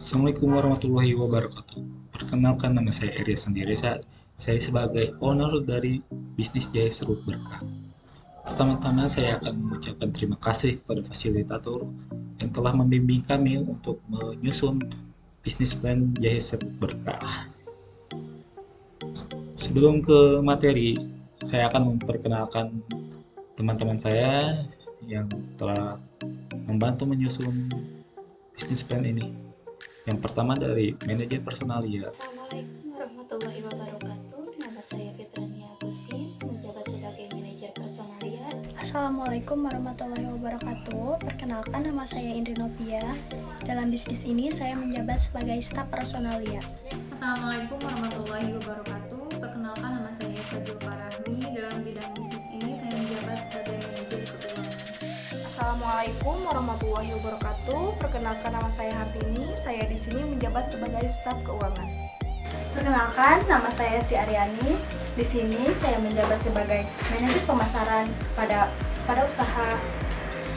Assalamualaikum warahmatullahi wabarakatuh. Perkenalkan, nama saya Arya sendiri. Saya sebagai owner dari bisnis Jaya Serut Berkah. Pertama-tama saya akan mengucapkan terima kasih kepada fasilitator yang telah membimbing kami untuk menyusun bisnis plan Jaya Serut Berkah. Sebelum ke materi, saya akan memperkenalkan teman-teman saya yang telah membantu menyusun bisnis plan ini. Yang pertama dari manajer personalia. Assalamualaikum warahmatullahi wabarakatuh. Nama saya Fitrania Agustin, menjabat sebagai manajer personalia. Assalamualaikum warahmatullahi wabarakatuh. Perkenalkan, nama saya Indri Novia. Dalam bisnis ini saya menjabat sebagai staf personalia. Assalamualaikum warahmatullahi wabarakatuh. Perkenalkan, nama saya Fadil Parahmi. Dalam bidang bisnis ini saya menjabat sebagai manajer keuangan. Assalamualaikum warahmatullahi wabarakatuh. Perkenalkan, nama saya Hartini. Saya di sini menjabat sebagai staf keuangan. Perkenalkan, nama saya Esti Aryani. Di sini saya menjabat sebagai manajer pemasaran pada usaha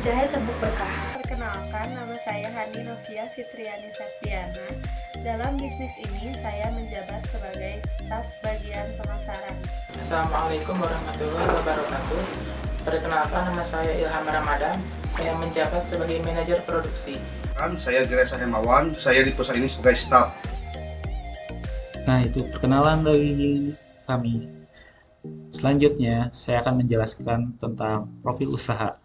Jaya Serbuk Berkah. Perkenalkan, nama saya Hani Novia Fitriani Septiana. Dalam bisnis ini saya menjabat sebagai staf bagian pemasaran. Assalamualaikum warahmatullahi wabarakatuh. Perkenalkan, nama saya Ilham Ramadan. Saya menjabat sebagai manajer produksi. Saya Diresa Hemawan, saya di perusahaan ini sebagai staf. Nah, itu perkenalan dari kami. Selanjutnya, saya akan menjelaskan tentang profil usaha.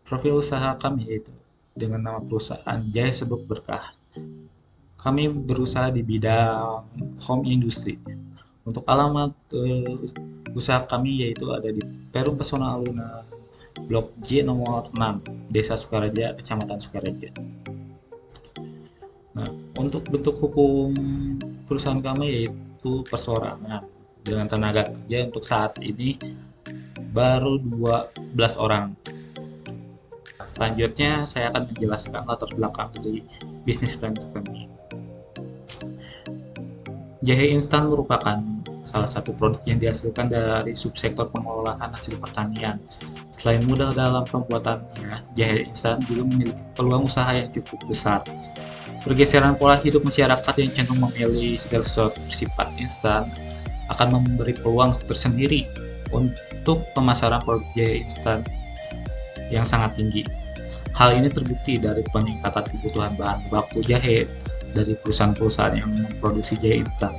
Profil usaha kami yaitu dengan nama perusahaan Jaya Serbuk Berkah. Kami berusaha di bidang home industry. Untuk alamat usaha kami yaitu ada di Perum Pesona Aluna, Blok J nomor 6, Desa Sukaraja, Kecamatan Sukaraja. Nah, untuk bentuk hukum perusahaan kami yaitu perseorangan dengan tenaga kerja untuk saat ini baru 12 orang. Selanjutnya saya akan menjelaskan latar belakang dari bisnis plan kami. Jahe instan merupakan salah satu produk yang dihasilkan dari subsektor pengolahan hasil pertanian. Selain mudah dalam pembuatannya, jahe instan juga memiliki peluang usaha yang cukup besar. Pergeseran pola hidup masyarakat yang cenderung memilih segala sesuatu bersifat instan akan memberi peluang tersendiri untuk pemasaran produk jahe instan yang sangat tinggi. Hal ini terbukti dari peningkatan kebutuhan bahan baku jahe dari perusahaan-perusahaan yang memproduksi jahe instan.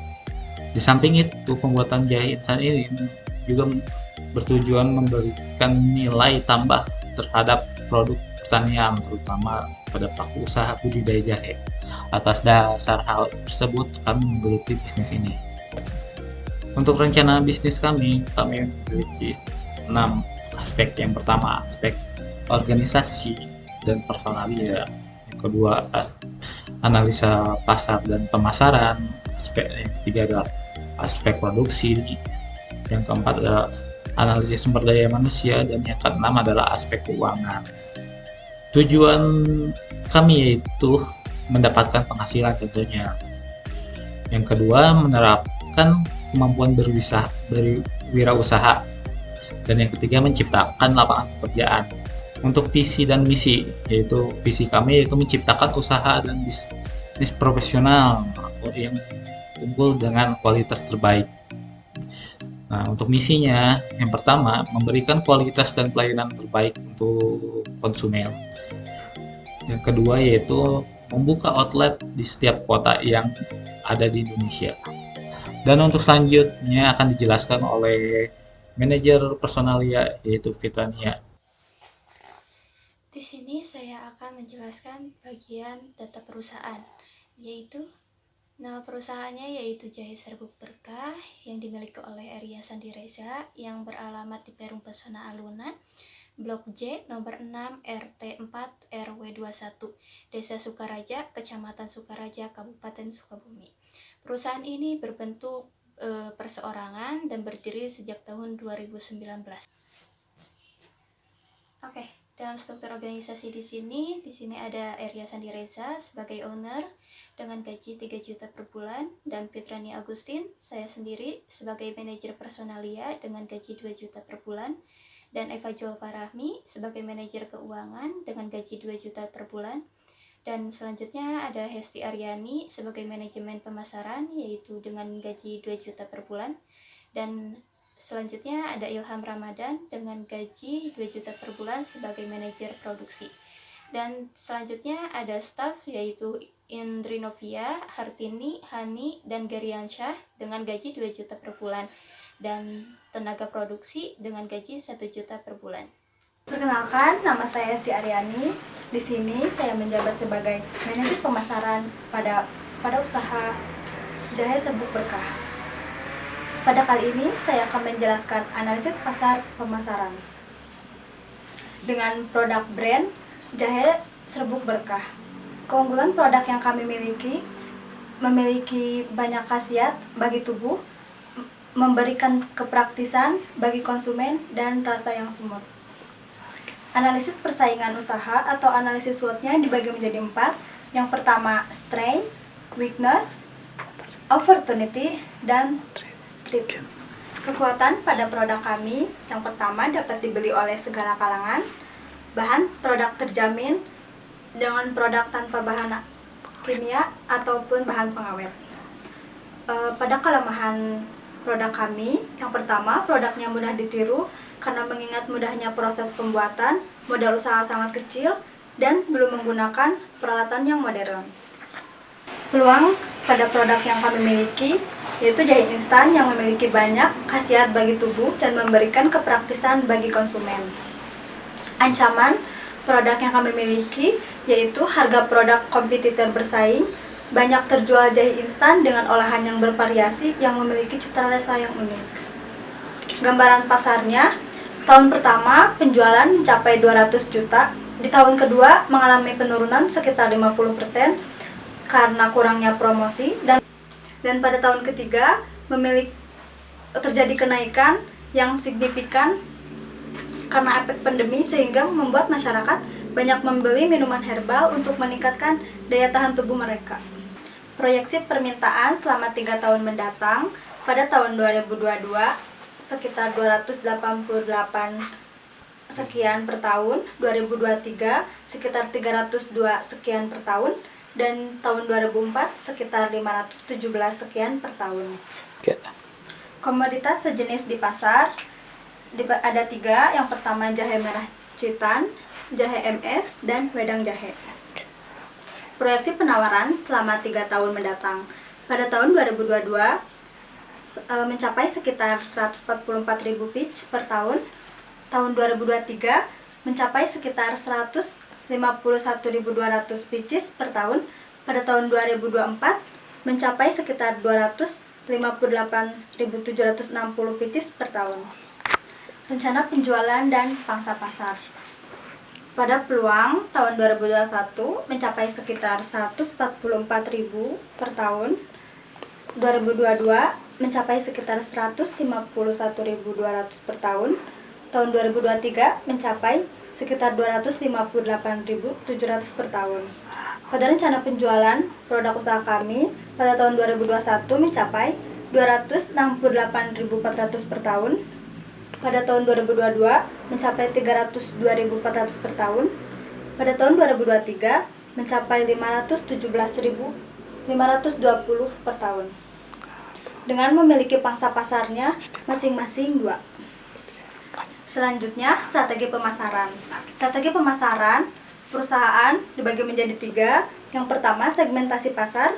Di samping itu, pembuatan jahe instan ini juga bertujuan memberikan nilai tambah terhadap produk pertanian, terutama pada pelaku usaha budidaya jahe. Atas dasar hal tersebut, kami menggeluti bisnis ini. Untuk rencana bisnis kami memiliki 6 aspek. Yang pertama, aspek organisasi dan personalia. Yang kedua, analisa pasar dan pemasaran. Aspek yang ketiga adalah aspek produksi. Yang keempat adalah analisis sumber daya manusia, dan yang keenam adalah aspek keuangan. Tujuan kami yaitu mendapatkan penghasilan tentunya. Yang kedua, menerapkan kemampuan berwirausaha, dan yang ketiga menciptakan lapangan pekerjaan. Untuk visi dan misi, yaitu visi kami yaitu menciptakan usaha dan bisnis profesional yang unggul dengan kualitas terbaik. Nah, untuk misinya, yang pertama, memberikan kualitas dan pelayanan terbaik untuk konsumen. Yang kedua yaitu membuka outlet di setiap kota yang ada di Indonesia. Dan untuk selanjutnya akan dijelaskan oleh manajer personalia yaitu Fitrania. Di sini saya akan menjelaskan bagian data perusahaan, yaitu nama perusahaannya yaitu Jaya Serbuk Berkah yang dimiliki oleh Arya Sandireza yang beralamat di Perum Pesona Aluna, Blok J nomor 6 RT 4 RW 21, Desa Sukaraja, Kecamatan Sukaraja, Kabupaten Sukabumi. Perusahaan ini berbentuk perseorangan dan berdiri sejak tahun 2019. Oke, dalam struktur organisasi di sini ada Arya Sandireza sebagai owner dengan gaji 3 juta per bulan, dan Fitrani Agustin, saya sendiri sebagai manajer personalia dengan gaji 2 juta per bulan, dan Eva Jol Farahmi sebagai manajer keuangan dengan gaji 2 juta per bulan, Dan selanjutnya ada Hesti Aryani sebagai manajemen pemasaran, yaitu dengan gaji 2 juta per bulan. Dan selanjutnya ada Ilham Ramadan dengan gaji 2 juta per bulan sebagai manajer produksi. Dan selanjutnya ada staf, yaitu Indri Novia, Hartini, Hani, dan Geriansyah dengan gaji 2 juta per bulan. Dan tenaga produksi dengan gaji 1 juta per bulan. Perkenalkan, nama saya Hesti Aryani. Di sini saya menjabat sebagai manajer pemasaran pada usaha Jahe Serbuk Berkah. Pada kali ini saya akan menjelaskan analisis pasar pemasaran dengan produk brand Jahe Serbuk Berkah. Keunggulan produk yang kami memiliki banyak khasiat bagi tubuh, memberikan kepraktisan bagi konsumen, dan rasa yang smooth. Analisis persaingan usaha atau analisis SWOT-nya dibagi menjadi 4. Yang pertama, strength, weakness, opportunity, dan threat. Kekuatan pada produk kami, yang pertama dapat dibeli oleh segala kalangan. Bahan produk terjamin dengan produk tanpa bahan kimia ataupun bahan pengawet. Pada kelemahan produk kami, yang pertama, produknya mudah ditiru karena mengingat mudahnya proses pembuatan, modal usaha sangat kecil, dan belum menggunakan peralatan yang modern. Peluang pada produk yang kami miliki yaitu jahe instan yang memiliki banyak khasiat bagi tubuh dan memberikan kepraktisan bagi konsumen. Ancaman produk yang kami miliki yaitu harga produk kompetitor bersaing, banyak terjual jahe instan dengan olahan yang bervariasi yang memiliki cita rasa yang unik. Gambaran pasarnya, tahun pertama penjualan mencapai 200 juta, di tahun kedua mengalami penurunan sekitar 50% karena kurangnya promosi, dan pada tahun ketiga terjadi kenaikan yang signifikan karena efek pandemi sehingga membuat masyarakat banyak membeli minuman herbal untuk meningkatkan daya tahan tubuh mereka. Proyeksi permintaan selama 3 tahun mendatang, pada tahun 2022 sekitar 288 sekian per tahun, 2023 sekitar 302 sekian per tahun, dan tahun 2004 sekitar 517 sekian per tahun. Komoditas sejenis di pasar ada 3. Yang pertama jahe merah Citan, jahe MS, dan wedang jahe. Proyeksi penawaran selama 3 tahun mendatang, pada tahun 2022 mencapai sekitar 144.000 pitch per tahun, tahun 2023 mencapai sekitar 151.200 pitches per tahun, pada tahun 2024 mencapai sekitar 258.760 pitches per tahun. Rencana penjualan dan pangsa pasar. Pada peluang tahun 2021 mencapai sekitar 144.000 per tahun, 2022 mencapai sekitar 151.200 per tahun, tahun 2023 mencapai sekitar 258.700 per tahun. Pada rencana penjualan produk usaha kami pada tahun 2021 mencapai 268.400 per tahun, pada tahun 2022 mencapai 302.400 per tahun, pada tahun 2023 mencapai 517.520 per tahun. Dengan memiliki pangsa pasarnya masing-masing 2. Selanjutnya, strategi pemasaran. Strategi pemasaran perusahaan dibagi menjadi 3. Yang pertama, segmentasi pasar,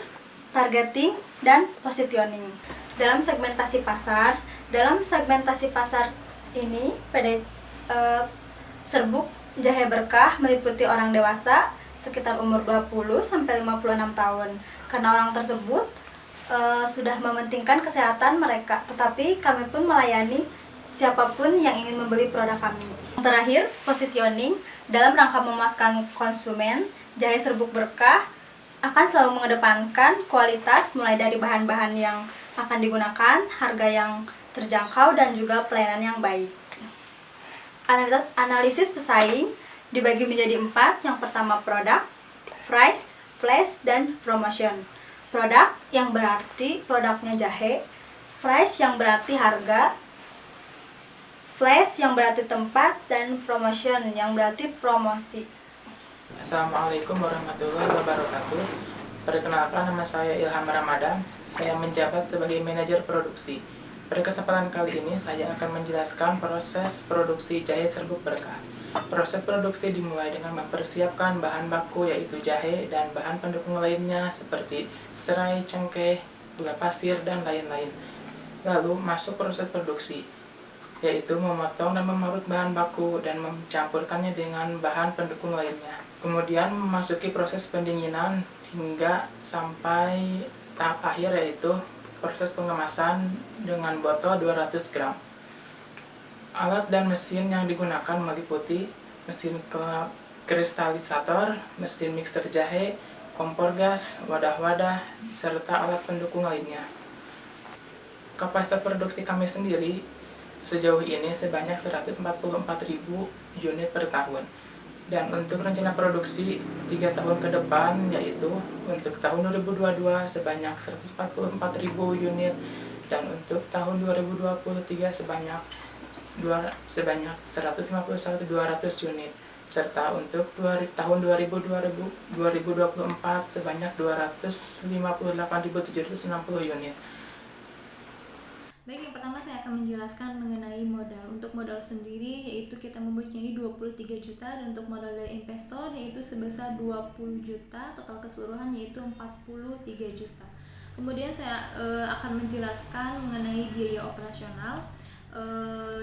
targeting, dan positioning. Dalam segmentasi pasar ini serbuk jahe berkah meliputi orang dewasa sekitar umur 20 sampai 56 tahun. Karena orang tersebut sudah mementingkan kesehatan mereka, tetapi kami pun melayani siapapun yang ingin membeli produk kami. Yang terakhir, positioning. Dalam rangka memuaskan konsumen, jahe serbuk berkah akan selalu mengedepankan kualitas mulai dari bahan-bahan yang akan digunakan, harga yang terjangkau, dan juga pelayanan yang baik. Analisis pesaing dibagi menjadi 4. Yang pertama produk, price, flash, dan promotion. Produk yang berarti produknya jahe, price yang berarti harga, flash yang berarti tempat, dan promotion yang berarti promosi. Assalamualaikum warahmatullahi wabarakatuh. Perkenalkan, nama saya Ilham Ramadan. Saya menjabat sebagai manajer produksi. Pada kesempatan kali ini saya akan menjelaskan proses produksi jahe serbuk berkah. Proses produksi dimulai dengan mempersiapkan bahan baku yaitu jahe dan bahan pendukung lainnya seperti serai, cengkeh, gula pasir, dan lain-lain. Lalu masuk proses produksi, yaitu memotong dan memarut bahan baku dan mencampurkannya dengan bahan pendukung lainnya. Kemudian memasuki proses pendinginan hingga sampai tahap akhir, yaitu proses pengemasan dengan botol 200 gram. Alat dan mesin yang digunakan meliputi mesin kristalisator, mesin mixer jahe, kompor gas, wadah-wadah, serta alat pendukung lainnya. Kapasitas produksi kami sendiri sejauh ini sebanyak 144.000 unit per tahun. Dan untuk rencana produksi 3 tahun ke depan, yaitu untuk tahun 2022 sebanyak 144.000 unit, dan untuk tahun 2023 sebanyak 151.200 unit, serta untuk tahun 2024 sebanyak 258.760 unit. Baik, yang pertama saya akan menjelaskan mengenai modal. Untuk modal sendiri yaitu kita mempunyai 23 juta, dan untuk modal dari investor yaitu sebesar 20 juta, total keseluruhan yaitu 43 juta. Kemudian saya akan menjelaskan mengenai biaya operasional.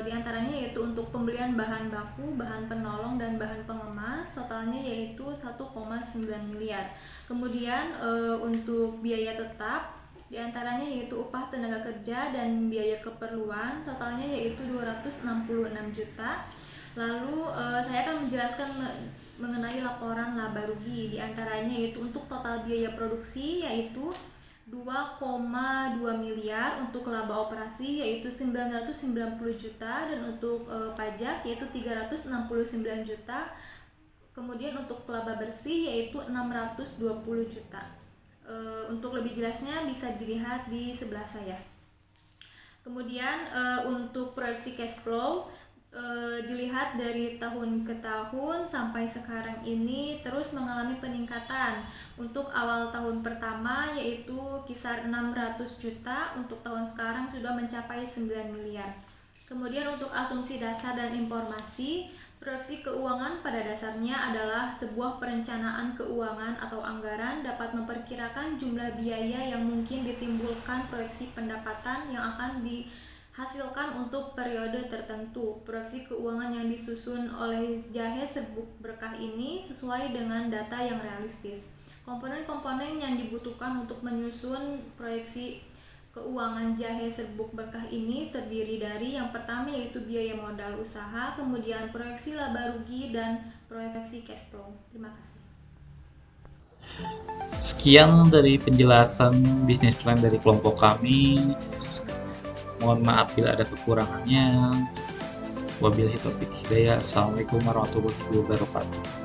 Di antaranya yaitu untuk pembelian bahan baku, bahan penolong, dan bahan pengemas, totalnya yaitu 1,9 miliar. Kemudian untuk biaya tetap di antaranya yaitu upah tenaga kerja dan biaya keperluan, totalnya yaitu 266 juta. Lalu saya akan menjelaskan mengenai laporan laba rugi. Di antaranya yaitu untuk total biaya produksi yaitu 2,2 miliar, untuk laba operasi yaitu 990 juta, dan untuk pajak yaitu 369 juta. Kemudian untuk laba bersih yaitu 620 juta. Untuk lebih jelasnya bisa dilihat di sebelah saya. Kemudian untuk proyeksi cash flow dilihat dari tahun ke tahun sampai sekarang ini terus mengalami peningkatan. Untuk awal tahun pertama yaitu kisar 600 juta, untuk tahun sekarang sudah mencapai 9 miliar. Kemudian untuk asumsi dasar dan informasi, proyeksi keuangan pada dasarnya adalah sebuah perencanaan keuangan atau anggaran dapat memperkirakan jumlah biaya yang mungkin ditimbulkan proyeksi pendapatan yang akan dihasilkan untuk periode tertentu. Proyeksi keuangan yang disusun oleh jahe serbuk berkah ini sesuai dengan data yang realistis. Komponen-komponen yang dibutuhkan untuk menyusun proyeksi keuangan jahe serbuk berkah ini terdiri dari yang pertama yaitu biaya modal usaha, kemudian proyeksi laba rugi, dan proyeksi cash flow. Terima kasih. Sekian dari penjelasan bisnis plan dari kelompok kami. Mohon maaf bila ada kekurangannya. Wabillahi taufiq hidayah. Assalamualaikum warahmatullahi wabarakatuh.